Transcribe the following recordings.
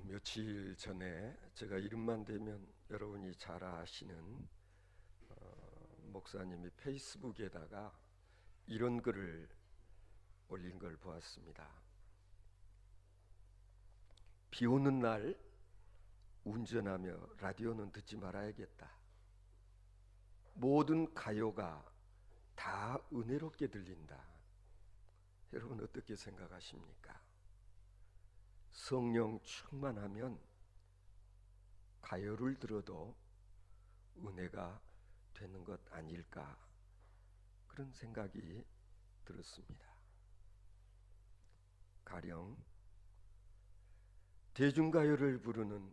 며칠 전에 제가 이름만 대면 여러분이 잘 아시는 목사님이 페이스북에다가 이런 글을 올린 걸 보았습니다. 비 오는 날 운전하며 라디오는 듣지 말아야겠다. 모든 가요가 다 은혜롭게 들린다. 여러분 어떻게 생각하십니까? 성령 충만하면 가요를 들어도 은혜가 되는 것 아닐까, 그런 생각이 들었습니다. 가령 대중가요를 부르는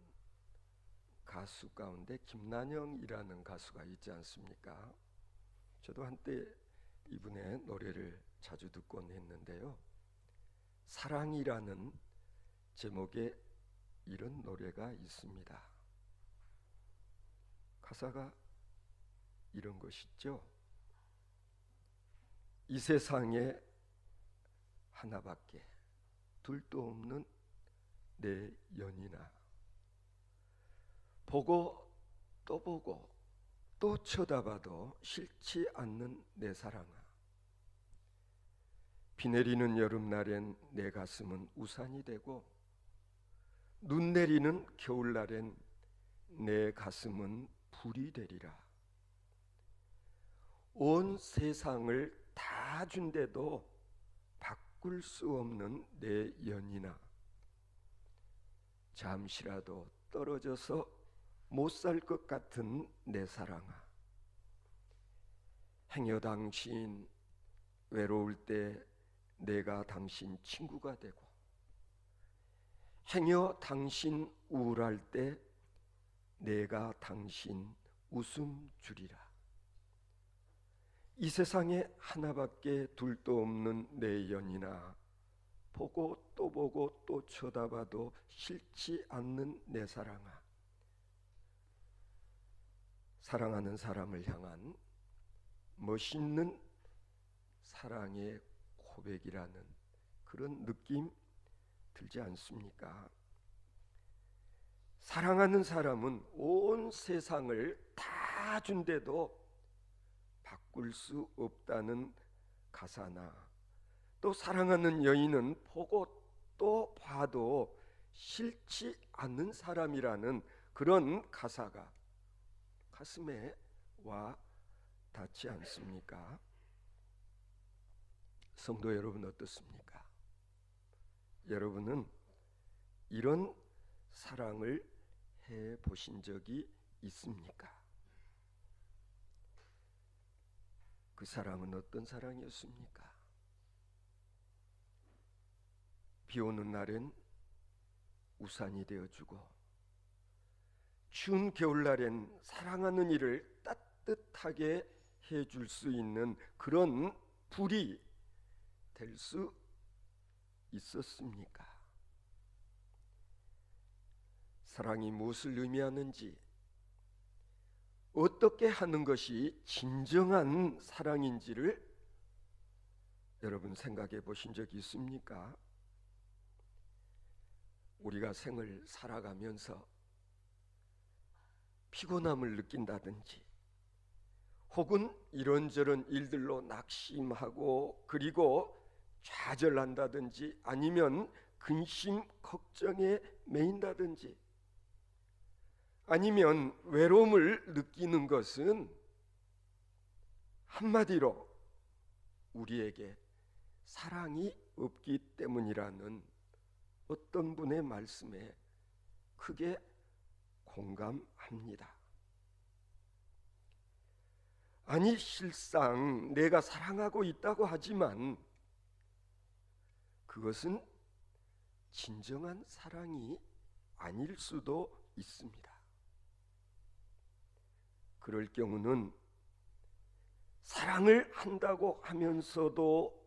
가수 가운데 김난영이라는 가수가 있지 않습니까? 저도 한때 이분의 노래를 자주 듣곤 했는데요. 사랑이라는 제목의 이런 노래가 있습니다. 가사가 이런 것이죠. 이 세상에 하나밖에 둘도 없는 내 연인아, 보고 또 보고 또 쳐다봐도 싫지 않는 내 사랑아, 비 내리는 여름날엔 내 가슴은 우산이 되고 눈 내리는 겨울날엔 내 가슴은 불이 되리라. 온 세상을 다 준데도 바꿀 수 없는 내 연인아, 잠시라도 떨어져서 못 살 것 같은 내 사랑아, 행여 당신 외로울 때 내가 당신 친구가 되고, 행여 당신 우울할 때 내가 당신 웃음 주리라. 이 세상에 하나밖에 둘도 없는 내 연인아, 보고 또 쳐다봐도 싫지 않는 내 사랑아, 사랑하는 사람을 향한 멋있는 사랑의 고백이라는 그런 느낌 들지 않습니까? 사랑하는 사람은 온 세상을 다 준데도 바꿀 수 없다는 가사나, 또 사랑하는 여인은 보고 또 봐도 싫지 않는 사람이라는 그런 가사가 가슴에 와 닿지 않습니까? 성도 여러분 어떻습니까? 여러분은 이런 사랑을 해 보신 적이 있습니까? 그 사랑은 어떤 사랑이었습니까? 비 오는 날엔 우산이 되어주고, 추운 겨울날엔 사랑하는 이를 따뜻하게 해줄 수 있는 그런 불이 될 수 있었습니까? 사랑이 무엇을 의미하는지, 어떻게 하는 것이 진정한 사랑인지를 여러분 생각해 보신 적이 있습니까? 우리가 생을 살아가면서 피곤함을 느낀다든지, 혹은 이런저런 일들로 낙심하고 그리고 좌절한다든지, 아니면 근심 걱정에 매인다든지, 아니면 외로움을 느끼는 것은 한마디로 우리에게 사랑이 없기 때문이라는 어떤 분의 말씀에 크게 공감합니다. 아니, 실상 내가 사랑하고 있다고 하지만 그것은 진정한 사랑이 아닐 수도 있습니다. 그럴 경우는 사랑을 한다고 하면서도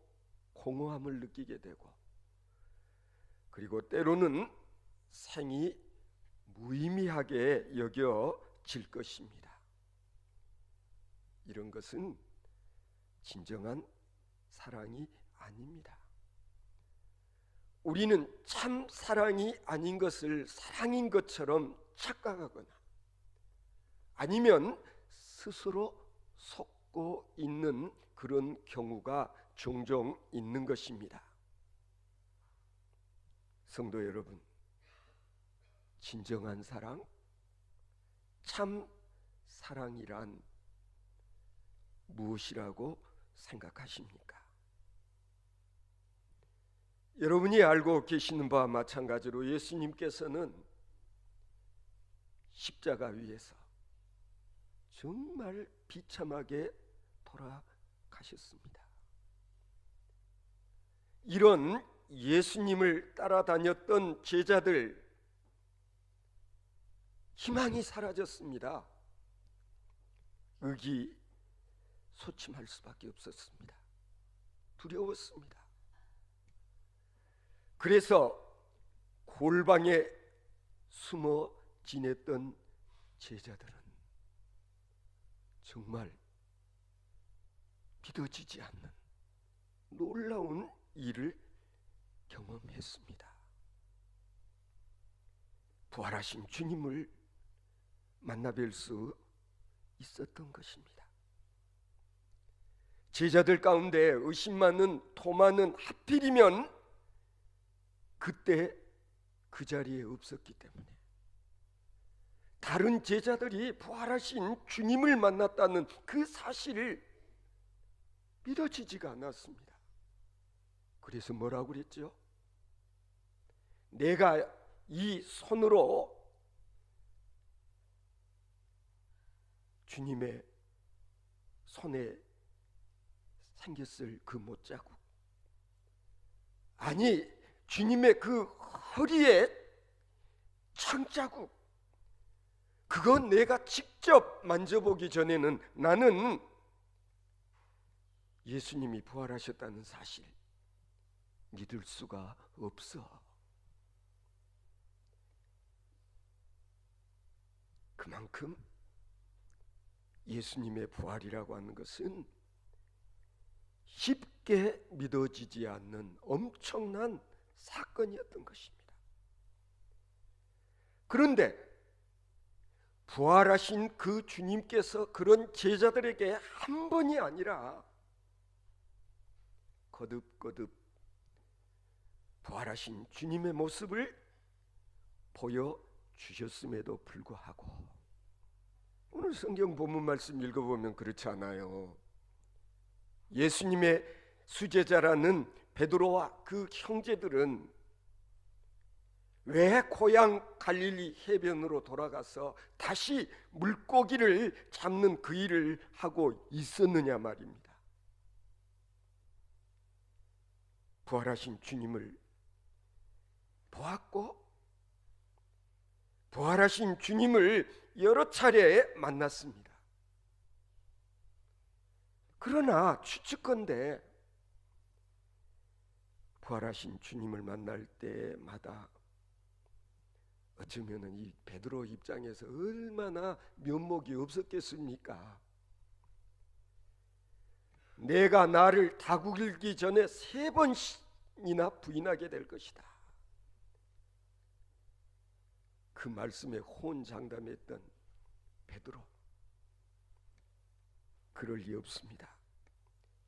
공허함을 느끼게 되고, 그리고 때로는 생이 무의미하게 여겨질 것입니다. 이런 것은 진정한 사랑이 아닙니다. 우리는 참 사랑이 아닌 것을 사랑인 것처럼 착각하거나 아니면 스스로 속고 있는 그런 경우가 종종 있는 것입니다. 성도 여러분, 진정한 사랑, 참 사랑이란 무엇이라고 생각하십니까? 여러분이 알고 계시는 바와 마찬가지로 예수님께서는 십자가 위에서 정말 비참하게 돌아가셨습니다. 이런 예수님을 따라다녔던 제자들, 희망이 사라졌습니다. 의기소침할 수밖에 없었습니다. 두려웠습니다. 그래서 골방에 숨어 지냈던 제자들은 정말 믿어지지 않는 놀라운 일을 경험했습니다. 부활하신 주님을 만나뵐 수 있었던 것입니다. 제자들 가운데 의심 많은 토마는 하필이면 그때 그 자리에 없었기 때문에 다른 제자들이 부활하신 주님을 만났다는 그 사실을 믿어지지가 않았습니다. 그래서 뭐라고 그랬죠? 내가 이 손으로 주님의 손에 생겼을 그 못자국, 아니 주님의 그 허리에 창자국, 그건 내가 직접 만져보기 전에는 나는 예수님이 부활하셨다는 사실 믿을 수가 없어. 그만큼 예수님의 부활이라고 하는 것은 쉽게 믿어지지 않는 엄청난 사건이었던 것입니다. 그런데 부활하신 그 주님께서 그런 제자들에게 한 번이 아니라 거듭거듭 부활하신 주님의 모습을 보여주셨음에도 불구하고 오늘 성경 본문 말씀 읽어보면 그렇지 않아요. 예수님의 수제자라는 베드로와 그 형제들은 왜 고향 갈릴리 해변으로 돌아가서 다시 물고기를 잡는 그 일을 하고 있었느냐 말입니다. 부활하신 주님을 보았고 부활하신 주님을 여러 차례 만났습니다. 그러나 추측컨대 부활하신 주님을 만날 때마다 어쩌면 이 베드로 입장에서 얼마나 면목이 없었겠습니까? 내가 나를 다구기 전에 3번이나 부인하게 될 것이다. 그 말씀에 호언장담했던 베드로, 그럴 리 없습니다.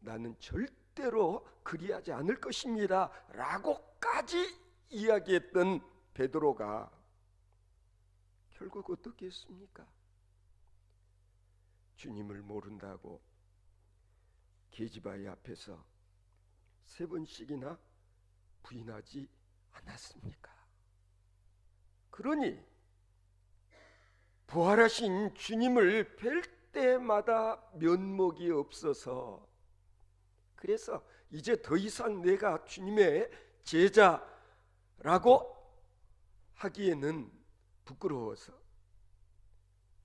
나는 절대로 그리하지 않을 것입니다 라고까지 이야기했던 베드로가 결국 어떻게 했습니까? 주님을 모른다고 계집아이 앞에서 3번씩이나 부인하지 않았습니까? 그러니 부활하신 주님을 뵐 때마다 면목이 없어서, 그래서 이제 더 이상 내가 주님의 제자라고 하기에는 부끄러워서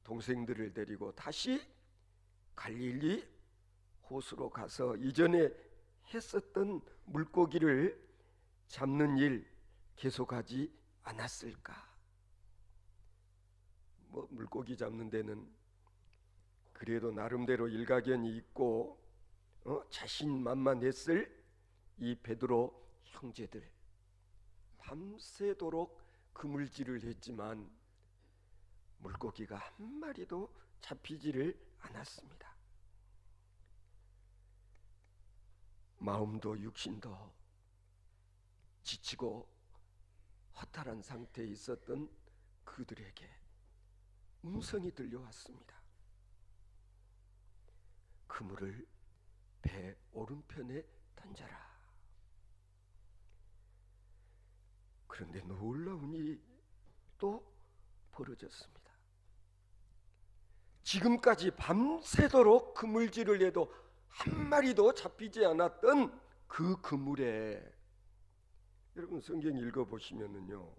동생들을 데리고 다시 갈릴리 호수로 가서 이전에 했었던 물고기를 잡는 일 계속하지 않았을까? 물고기 잡는 데는 그래도 나름대로 일가견이 있고 자신만만했을 이 베드로 형제들, 밤새도록 그물질을 했지만 물고기가 한 마리도 잡히지를 않았습니다. 마음도 육신도 지치고 허탈한 상태에 있었던 그들에게 음성이 들려왔습니다. 그물을 배 오른편에 던져라. 그런데 놀라운 일이 또 벌어졌습니다. 지금까지 밤새도록 그물질을 해도 한 마리도 잡히지 않았던 그 그물에, 여러분 성경 읽어보시면은요,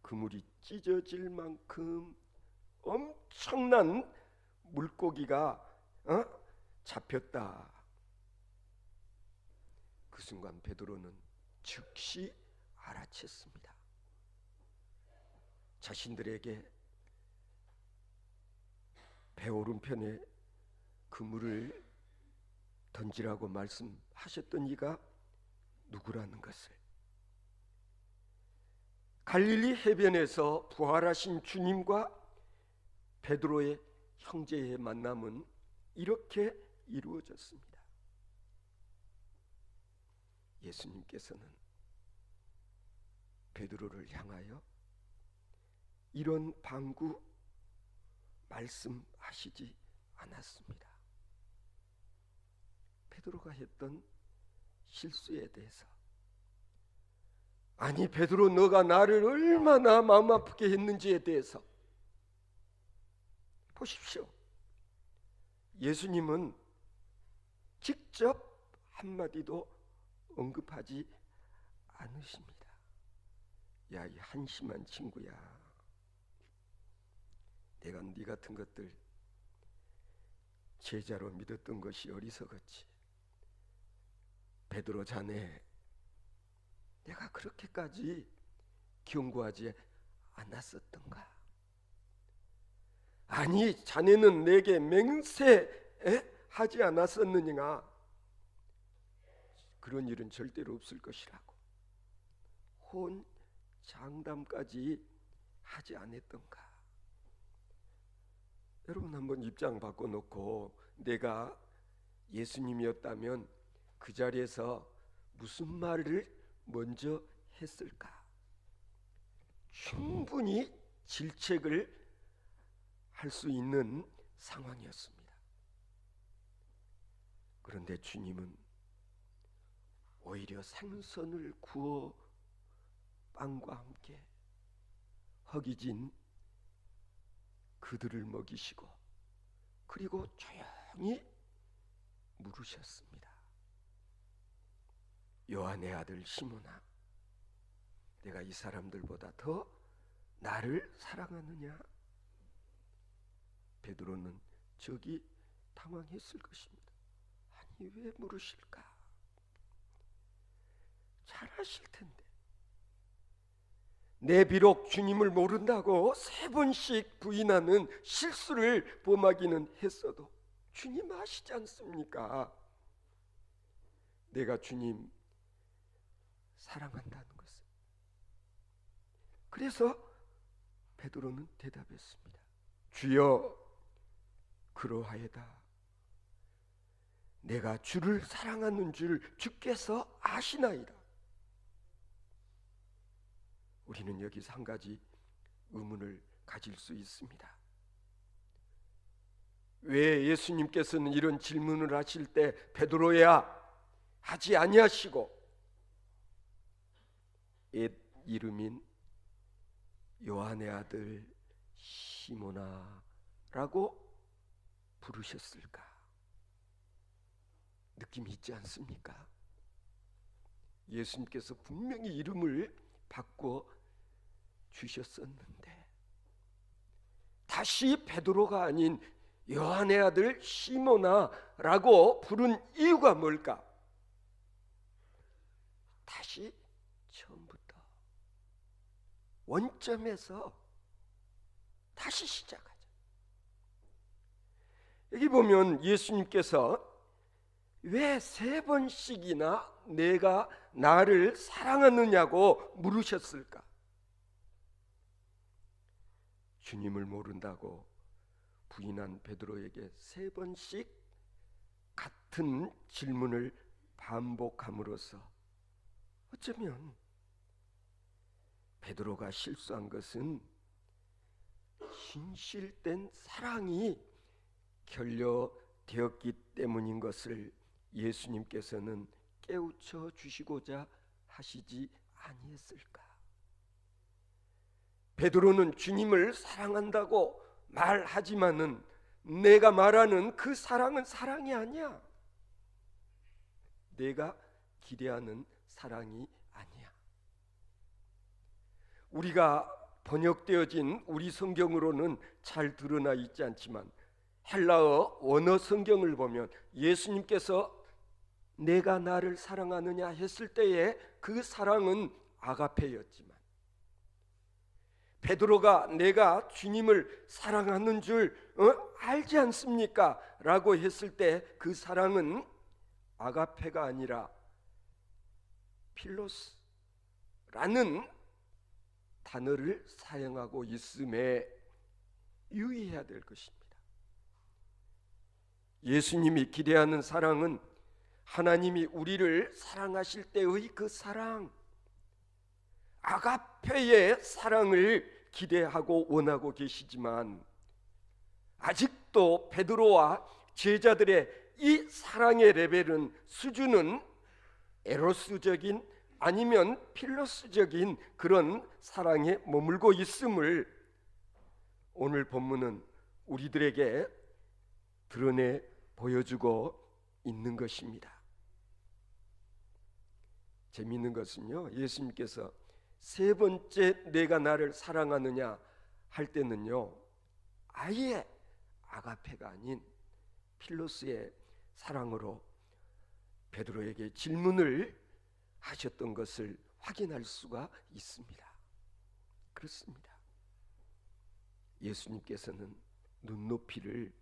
그물이 찢어질 만큼 엄청난 물고기가 잡혔다. 그 순간 베드로는 즉시 알아챘습니다. 자신들에게 배 오른편에 그물을 던지라고 말씀하셨던 이가 누구라는 것을, 갈릴리 해변에서 부활하신 주님과 베드로의 형제의 만남은 이렇게 이루어졌습니다. 예수님께서는 베드로를 향하여 이런 방구 말씀하시지 않았습니다. 베드로가 했던 실수에 대해서, 아니 베드로 너가 나를 얼마나 마음 아프게 했는지에 대해서 보십시오. 예수님은 직접 한마디도 언급하지 않으십니다. 야, 이 한심한 친구야, 내가 네 같은 것들 제자로 믿었던 것이 어리석었지. 베드로 자네, 내가 그렇게까지 경고하지 않았었던가? 아니 자네는 내게 맹세하지 않았었느냐? 그런 일은 절대로 없을 것이라고 혼 장담까지 하지 않았던가? 여러분 한번 입장 바꿔놓고 내가 예수님이었다면 그 자리에서 무슨 말을 먼저 했을까? 충분히 질책을 할 수 있는 상황이었습니다. 그런데 주님은 오히려 생선을 구워 빵과 함께 허기진 그들을 먹이시고, 그리고 조용히 물으셨습니다. 요한의 아들 시몬아, 내가 이 사람들보다 더 나를 사랑하느냐? 베드로는 저기 당황했을 것입니다. 아니 왜 물으실까? 잘 아실 텐데. 내 비록 주님을 모른다고 3번씩 부인하는 실수를 범하기는 했어도 주님 아시지 않습니까? 내가 주님 사랑한다는 것을. 그래서 베드로는 대답했습니다. 주여, 그러하여다. 내가 주를 사랑하는 줄 주께서 아시나이다. 우리는 여기서 한 가지 의문을 가질 수 있습니다. 왜 예수님께서는 이런 질문을 하실 때 베드로야 하지 아니하시고 옛 이름인 요한의 아들 시몬아라고 부르셨을까? 느낌이 있지 않습니까? 예수님께서 분명히 이름을 바꿔 주셨었는데 다시 베드로가 아닌 요한의 아들 시몬아라고 부른 이유가 뭘까? 다시 처음부터 원점에서 다시 시작하죠. 여기 보면 예수님께서 왜 3번씩이나 내가 나를 사랑하느냐고 물으셨을까? 주님을 모른다고 부인한 베드로에게 3번씩 같은 질문을 반복함으로써 어쩌면 베드로가 실수한 것은 진실된 사랑이 결여되었기 때문인 것을 예수님께서는 깨우쳐 주시고자 하시지 아니했을까? 베드로는 주님을 사랑한다고 말하지만은 내가 말하는 그 사랑은 사랑이 아니야. 내가 기대하는 사랑이 아니야. 우리가 번역되어진 우리 성경으로는 잘 드러나 있지 않지만 헬라어 원어 성경을 보면 예수님께서 내가 나를 사랑하느냐 했을 때에 그 사랑은 아가페였지만 베드로가 내가 주님을 사랑하는 줄 알지 않습니까? 라고 했을 때 그 사랑은 아가페가 아니라 필로스라는 단어를 사용하고 있음에 유의해야 될 것입니다. 예수님이 기대하는 사랑은 하나님이 우리를 사랑하실 때의 그 사랑, 아가페의 사랑을 기대하고 원하고 계시지만 아직도 베드로와 제자들의 이 사랑의 레벨은 수준은 에로스적인 아니면 필로스적인 그런 사랑에 머물고 있음을 오늘 본문은 우리들에게 드러내 보여주고 있는 것입니다. 재미있는 것은요, 예수님께서 3번째 내가 나를 사랑하느냐 할 때는요 아예 아가페가 아닌 필로스의 사랑으로 베드로에게 질문을 하셨던 것을 확인할 수가 있습니다. 그렇습니다. 예수님께서는 눈높이를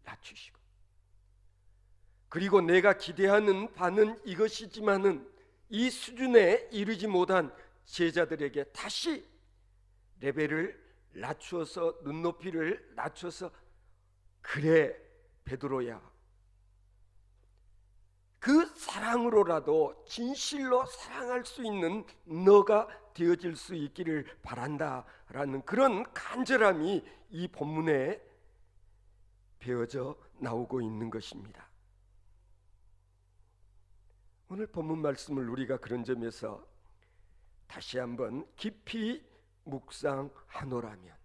낮추시고 그리고 내가 기대하는 바는 이것이지만은 이 수준에 이르지 못한 제자들에게 다시 레벨을 낮추어서 눈높이를 낮춰서 그래 베드로야 그 사랑으로라도 진실로 사랑할 수 있는 너가 되어질 수 있기를 바란다라는 그런 간절함이 이 본문에 배어져 나오고 있는 것입니다. 오늘 본문 말씀을 우리가 그런 점에서 다시 한번 깊이 묵상하노라면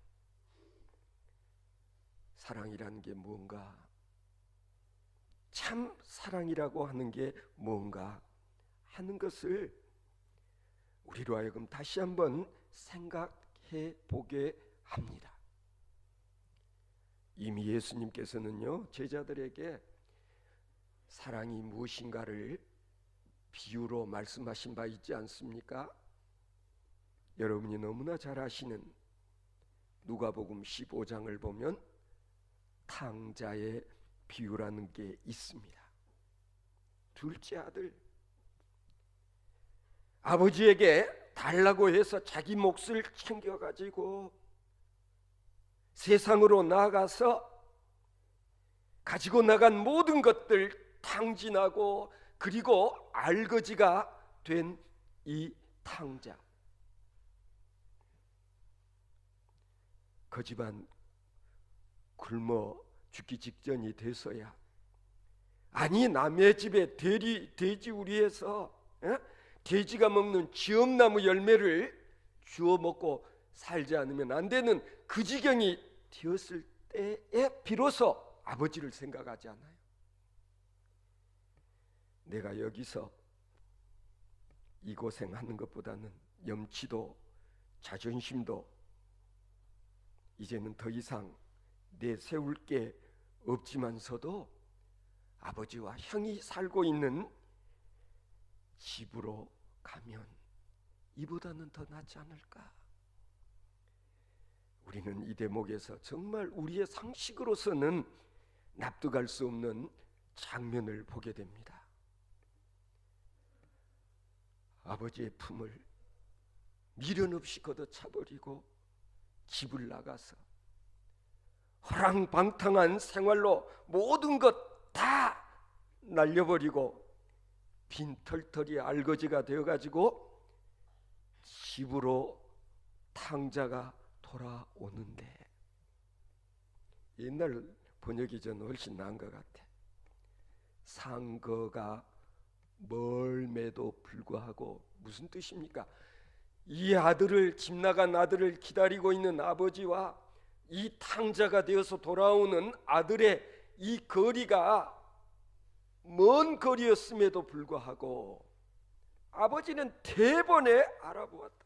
사랑이라는 게 무언가, 참 사랑이라고 하는 게 무언가 하는 것을 우리로 하여금 다시 한번 생각해 보게 합니다. 이미 예수님께서는요 제자들에게 사랑이 무엇인가를 비유로 말씀하신 바 있지 않습니까? 여러분이 너무나 잘 아시는 누가복음 15장을 보면 탕자의 비유라는 게 있습니다. 둘째 아들 아버지에게 달라고 해서 자기 몫을 챙겨가지고 세상으로 나가서 가지고 나간 모든 것들 탕진하고 그리고 알거지가 된 이 탕자, 그 집안 굶어 죽기 직전이 돼서야 아니 남의 집에 돼지우리에서 돼지가 먹는 지엄나무 열매를 주워 먹고 살지 않으면 안 되는 그 지경이 되었을 때에 비로소 아버지를 생각하지 않아요. 내가 여기서 이 고생하는 것보다는 염치도 자존심도 이제는 더 이상 내세울 게 없지만서도 아버지와 형이 살고 있는 집으로 가면 이보다는 더 낫지 않을까? 우리는 이 대목에서 정말 우리의 상식으로서는 납득할 수 없는 장면을 보게 됩니다. 아버지의 품을 미련 없이 걷어차버리고 집을 나가서 허랑방탕한 생활로 모든 것 다 날려버리고 빈털털이 알거지가 되어가지고 집으로 탕자가 돌아오는데, 옛날 번역이 전 훨씬 나은 것 같아. 상거가 멀매도 불구하고, 무슨 뜻입니까? 이 아들을, 집 나간 아들을 기다리고 있는 아버지와 이 탕자가 되어서 돌아오는 아들의 이 거리가 먼 거리였음에도 불구하고 아버지는 대번에 알아보았다.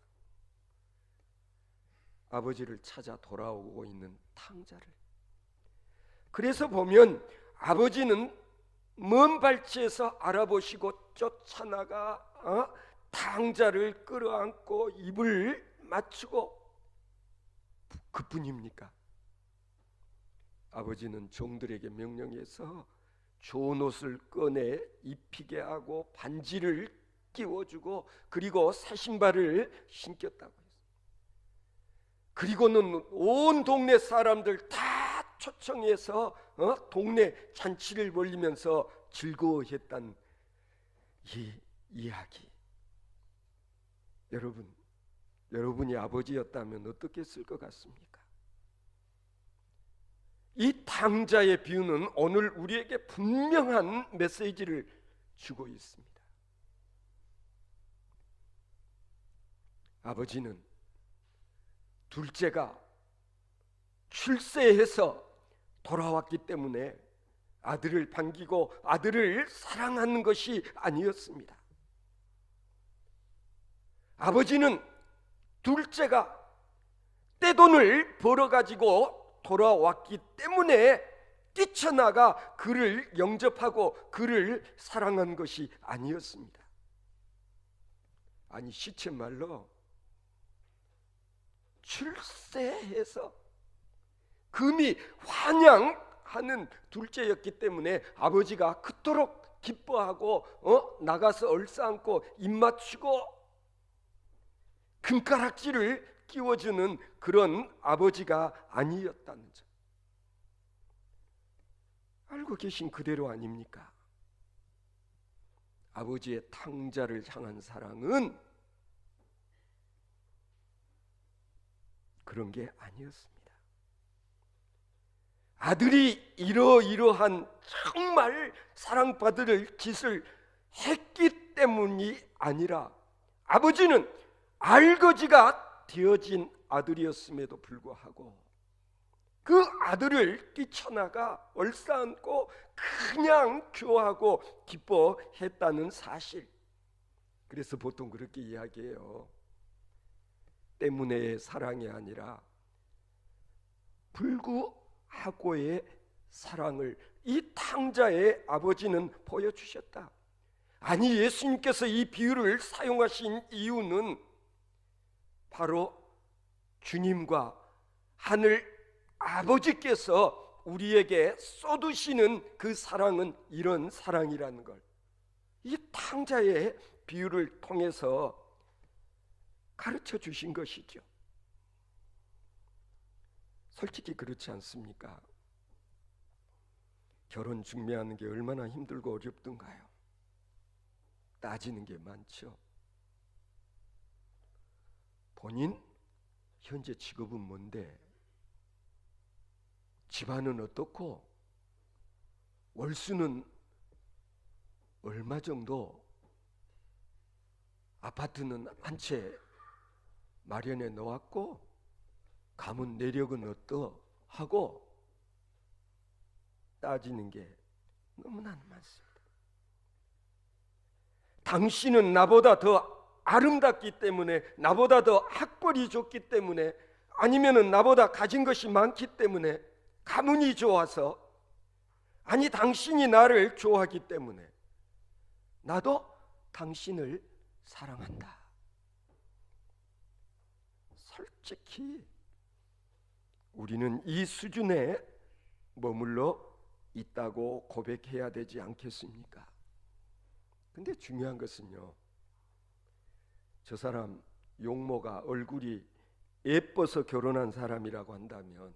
아버지를 찾아 돌아오고 있는 탕자를. 그래서 보면 아버지는 먼 발치에서 알아보시고 쫓아나가 탕자를 끌어안고 입을 맞추고, 그뿐입니까? 아버지는 종들에게 명령해서 좋은 옷을 꺼내 입히게 하고 반지를 끼워주고, 그리고 새 신발을 신겼다고 했어요. 그리고는 온 동네 사람들 다 초청해서 동네 잔치를 벌리면서 즐거워했던 이 이야기. 여러분이 아버지였다면 어떻게 했을 것 같습니까? 이 탕자의 비유는 오늘 우리에게 분명한 메시지를 주고 있습니다. 아버지는 둘째가 출세해서 돌아왔기 때문에 아들을 반기고 아들을 사랑하는 것이 아니었습니다. 아버지는 둘째가 떼돈을 벌어가지고 돌아왔기 때문에 뛰쳐나가 그를 영접하고 그를 사랑한 것이 아니었습니다. 아니, 시쳇말로 출세해서 금이 환영하는 둘째였기 때문에 아버지가 그토록 기뻐하고 나가서 얼싸안고 입 맞추고 금가락지를 끼워주는 그런 아버지가 아니었다는 점, 알고 계신 그대로 아닙니까? 아버지의 탕자를 향한 사랑은 그런 게 아니었습니다. 아들이 이러이러한 정말 사랑받을 짓을 했기 때문이 아니라, 아버지는 알거지가 되어진 아들이었음에도 불구하고 그 아들을 뛰쳐나가 얼싸안고 그냥 교하고 기뻐했다는 사실. 그래서 보통 그렇게 이야기해요. 때문에의 사랑이 아니라 불구하고의 사랑을 이 탕자의 아버지는 보여주셨다. 아니, 예수님께서 이 비유를 사용하신 이유는 바로 주님과 하늘 아버지께서 우리에게 쏟으시는 그 사랑은 이런 사랑이라는 걸 이 탕자의 비유를 통해서 가르쳐 주신 것이죠. 솔직히 그렇지 않습니까? 결혼 준비하는 게 얼마나 힘들고 어렵던가요? 따지는 게 많죠. 본인 현재 직업은 뭔데? 집안은 어떻고? 월수는 얼마 정도? 아파트는 한 채 마련해 놓았고, 가문 내력은 어떠하고? 따지는 게 너무나 많습니다. 당신은 나보다 더 아름답기 때문에, 나보다 더 학벌이 좋기 때문에, 아니면은 나보다 가진 것이 많기 때문에, 가문이 좋아서, 아니 당신이 나를 좋아하기 때문에 나도 당신을 사랑한다. 솔직히 우리는 이 수준에 머물러 있다고 고백해야 되지 않겠습니까? 근데 중요한 것은요, 저 사람 용모가 얼굴이 예뻐서 결혼한 사람이라고 한다면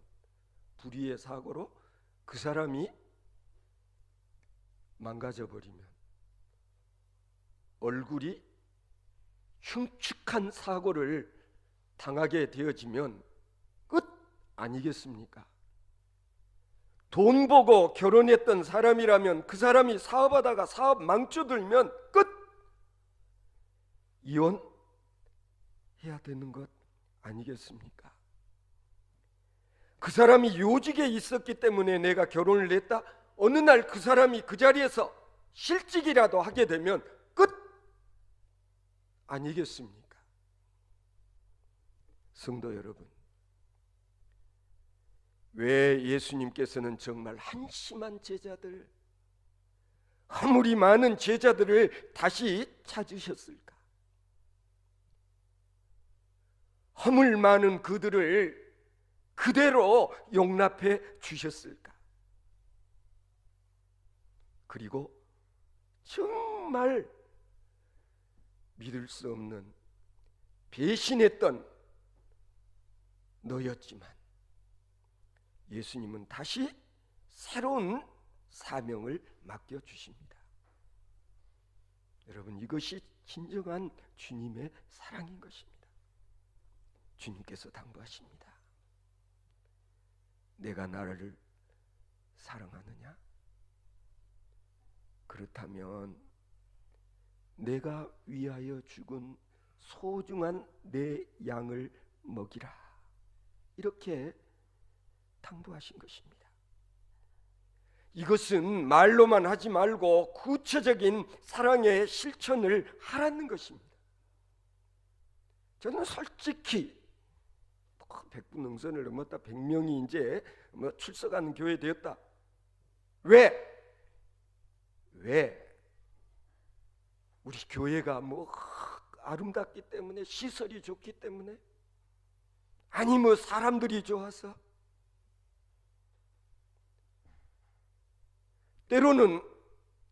불의의 사고로 그 사람이 망가져버리면, 얼굴이 흉측한 사고를 당하게 되어지면 끝 아니겠습니까? 돈 보고 결혼했던 사람이라면 그 사람이 사업하다가 사업 망쳐들면 끝! 이혼해야 되는 것 아니겠습니까? 그 사람이 요직에 있었기 때문에 내가 결혼을 했다. 어느 날 그 사람이 그 자리에서 실직이라도 하게 되면 끝 아니겠습니까? 성도 여러분, 왜 예수님께서는 정말 한심한 제자들, 허물이 많은 제자들을 다시 찾으셨을까? 허물 많은 그들을 그대로 용납해 주셨을까? 그리고 정말 믿을 수 없는 배신했던 너였지만 예수님은 다시 새로운 사명을 맡겨주십니다. 여러분, 이것이 진정한 주님의 사랑인 것입니다. 주님께서 당부하십니다. 내가 나를 사랑하느냐? 그렇다면 내가 위하여 죽은 소중한 내 양을 먹이라. 이렇게 당부하신 것입니다. 이것은 말로만 하지 말고 구체적인 사랑의 실천을 하라는 것입니다. 저는 솔직히 백부능선을 넘었다, 100명이 이제 출석하는 교회 되었다. 왜? 우리 교회가 아름답기 때문에, 시설이 좋기 때문에, 아니 사람들이 좋아서? 때로는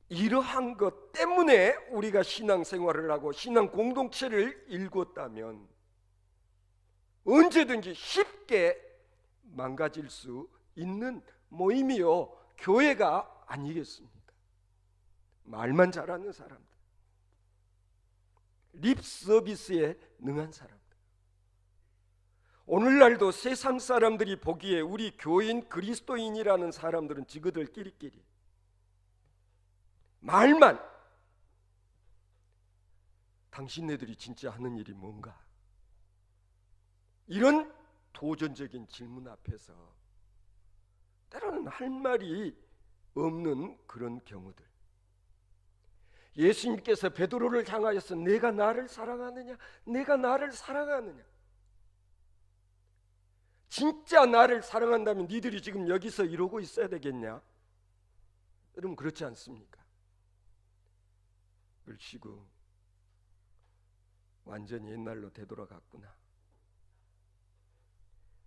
이러한 것 때문에 우리가 신앙생활을 하고 신앙 공동체를 일궜다면 언제든지 쉽게 망가질 수 있는 모임이요 교회가 아니겠습니까? 말만 잘하는 사람들, 립 서비스에 능한 사람들. 오늘날도 세상 사람들이 보기에 우리 교인 그리스도인이라는 사람들은 지그들끼리끼리 말만, 당신네들이 진짜 하는 일이 뭔가? 이런 도전적인 질문 앞에서 때로는 할 말이 없는 그런 경우들. 예수님께서 베드로를 향하여서 내가 나를 사랑하느냐? 내가 나를 사랑하느냐? 진짜 나를 사랑한다면 니들이 지금 여기서 이러고 있어야 되겠냐? 여러분, 그렇지 않습니까? 을씨구 완전히 옛날로 되돌아갔구나.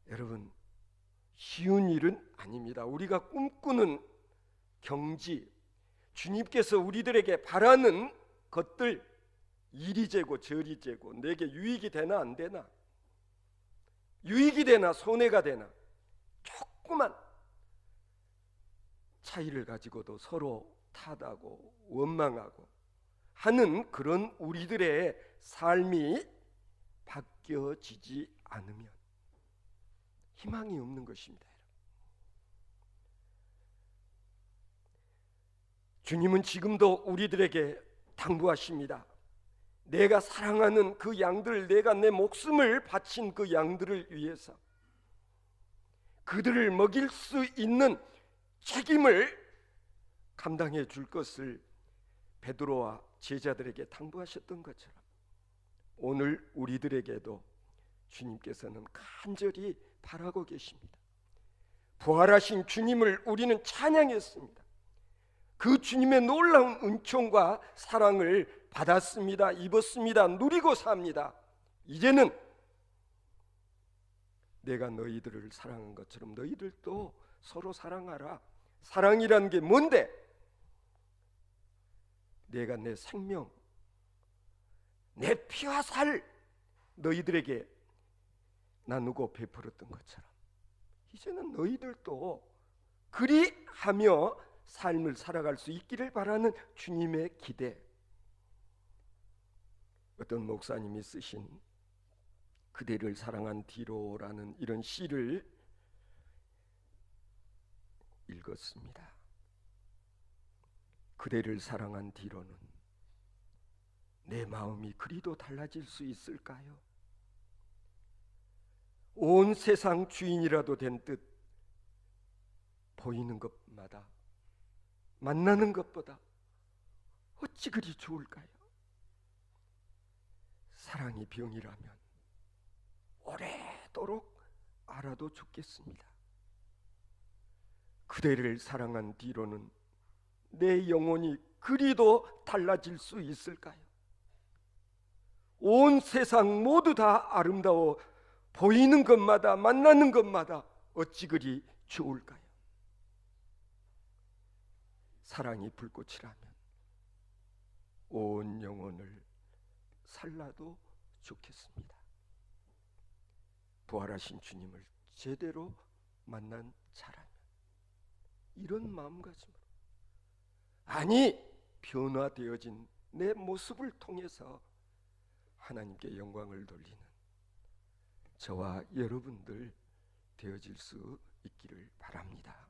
여러분, 쉬운 일은 아닙니다. 우리가 꿈꾸는 경지, 주님께서 우리들에게 바라는 것들, 이리 재고 저리 재고 내게 유익이 되나 안 되나, 유익이 되나 손해가 되나, 조그만 차이를 가지고도 서로 탓하고 원망하고 하는 그런 우리들의 삶이 바뀌어지지 않으면 희망이 없는 것입니다. 주님은 지금도 우리들에게 당부하십니다. 내가 사랑하는 그 양들, 내가 내 목숨을 바친 그 양들을 위해서 그들을 먹일 수 있는 책임을 감당해 줄 것을 베드로와 제자들에게 당부하셨던 것처럼 오늘 우리들에게도 주님께서는 간절히 바라고 계십니다. 부활하신 주님을 우리는 찬양했습니다. 그 주님의 놀라운 은총과 사랑을 받았습니다. 입었습니다. 누리고 삽니다. 이제는 내가 너희들을 사랑한 것처럼 너희들도 서로 사랑하라. 사랑이라는 게 뭔데? 내가 내 생명, 내 피와 살 너희들에게 나누고 베풀었던 것처럼 이제는 너희들도 그리하며 삶을 살아갈 수 있기를 바라는 주님의 기대. 어떤 목사님이 쓰신 그대를 사랑한 뒤로라는 이런 시를 읽었습니다. 그대를 사랑한 뒤로는 내 마음이 그리도 달라질 수 있을까요? 온 세상 주인이라도 된 듯 보이는 것마다 만나는 것보다 어찌 그리 좋을까요? 사랑이 병이라면 오래도록 알아도 좋겠습니다. 그대를 사랑한 뒤로는 내 영혼이 그리도 달라질 수 있을까요? 온 세상 모두 다 아름다워 보이는 것마다 만나는 것마다 어찌 그리 좋을까요? 사랑이 불꽃이라면 온 영혼을 살라도 좋겠습니다. 부활하신 주님을 제대로 만난 자라면 이런 마음가짐으로, 아니 변화되어진 내 모습을 통해서 하나님께 영광을 돌리는 저와 여러분들 되어질 수 있기를 바랍니다.